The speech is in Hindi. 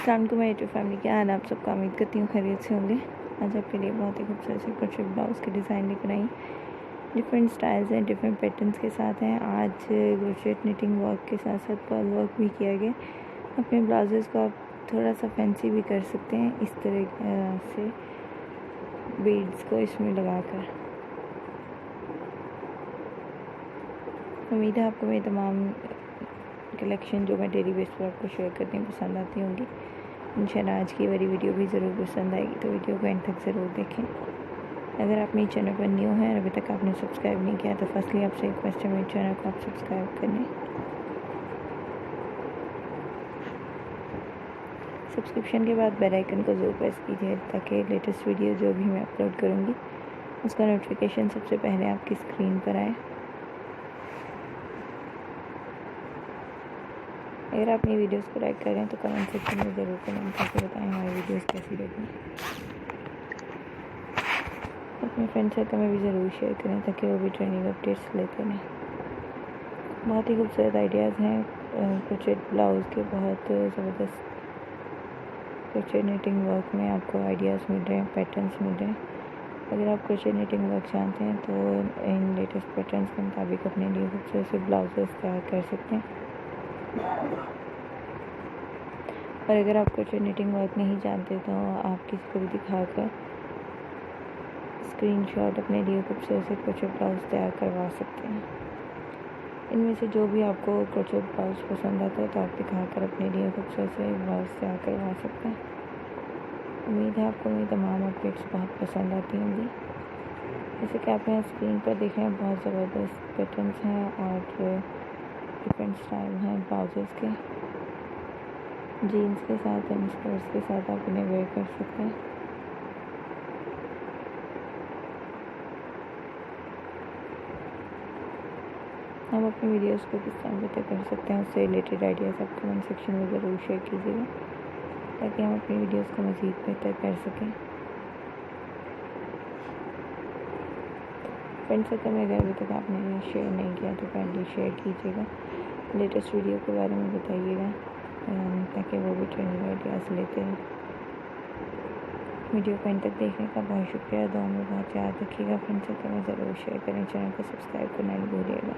अस्सलाम वालेकुम मेरी फैमिली, क्या हाल है आप सबका। उम्मीद करती हूँ खैरियत से होंगे। आज आपके लिए बहुत ही खूबसूरत से क्रोशेट ब्लाउज़ की डिज़ाइन लेकर आई। डिफरेंट स्टाइल्स हैं, डिफरेंट पैटर्न्स के साथ हैं। आज क्रोशेट निटिंग वर्क के साथ साथ पर्ल वर्क भी किया गया। अपने ब्लाउजेस को आप थोड़ा सा फैंसी भी कर सकते हैं इस तरह से बीड्स को इसमें लगाकर। उम्मीद है आपको मेरी तमाम कलेक्शन जो मैं डेली बेस पर आपको शेयर करती हूँ पसंद आती होंगी। इंशाल्लाह आज की मेरी वीडियो भी ज़रूर पसंद आएगी, तो वीडियो को एंड तक ज़रूर देखें। अगर आप मेरे चैनल पर न्यू हैं और अभी तक आपने सब्सक्राइब नहीं किया तो फर्स्टली आपसे रिक्वेस्ट है मेरे चैनल को आप सब्सक्राइब करें। सब्सक्रिप्शन के बाद बेल आइकन को ज़रूर प्रेस कीजिए ताकि लेटेस्ट वीडियो जो भी मैं अपलोड करूँगी उसका नोटिफिकेशन सबसे पहले आपकी स्क्रीन पर आए। अगर आप मेरी वीडियोस को लाइक करें तो कमेंट सेक्शन में ज़रूर कमेंट करके बताएं हमारी वीडियोस कैसी लगी। अपने फ्रेंड सर्कल में भी ज़रूर शेयर करें ताकि वो भी ट्रेंडिंग अपडेट्स लेते रहें। बहुत ही खूबसूरत आइडियाज़ हैं क्रोशेट ब्लाउज़ के, बहुत ज़बरदस्त क्रोशेट निटिंग वर्क में आपको आइडियाज़ मिल रहे हैं, पैटर्न्स मिल रहे हैं। अगर आप क्रोशेट निटिंग वर्क जानते हैं तो इन लेटेस्ट पैटर्न्स के मुताबिक अपने लिए खूबसूरत से ब्लाउजेस तैयार कर सकते हैं। और अगर आप क्रोशेट निटिंग वर्क नहीं जानते तो आप किसी को भी दिखाकर स्क्रीनशॉट अपने लिए खूबसूरत से क्रोशेट ब्लाउज तैयार करवा सकते हैं। इनमें से जो भी आपको क्रोशेट ब्लाउज पसंद आता है तो आप दिखाकर अपने लिए खूबसूरत से ब्लाउज तैयार करवा सकते हैं। उम्मीद है आपको मेरी तमाम अपडेट्स बहुत पसंद आती होंगी। जैसे कि आप यहाँ स्क्रीन पर देख रहे हैं, बहुत ज़बरदस्त पैटर्न्स हैं और डिफरेंट स्टाइल हैं ब्लाउजेस के। जीन्स के साथ एंड स्कर्ट्स के साथ आप इन्हें वेयर कर सकते हैं। हम अपनी वीडियोस को किस तरह बेहतर कर सकते हैं उससे रिलेटेड आइडियाज़ आप कमेंट सेक्शन में ज़रूर शेयर कीजिएगा ताकि हम अपनी वीडियोस को मज़ीद बेहतर कर सकें। फ्रेंड सर्कल में अगर अभी तक आपने शेयर नहीं किया तो काइंडली शेयर कीजिएगा, लेटेस्ट वीडियो के बारे में बताइएगा ताकि वो भी ट्रेंडिंग आइडियाज़ लेते हैं। वीडियो को एंड तक देखने का बहुत शुक्रिया। दुआ में बहुत याद रखिएगा। फ्रेंड सर्कल में ज़रूर शेयर करें, चैनल को सब्सक्राइब करना नहीं भूलिएगा।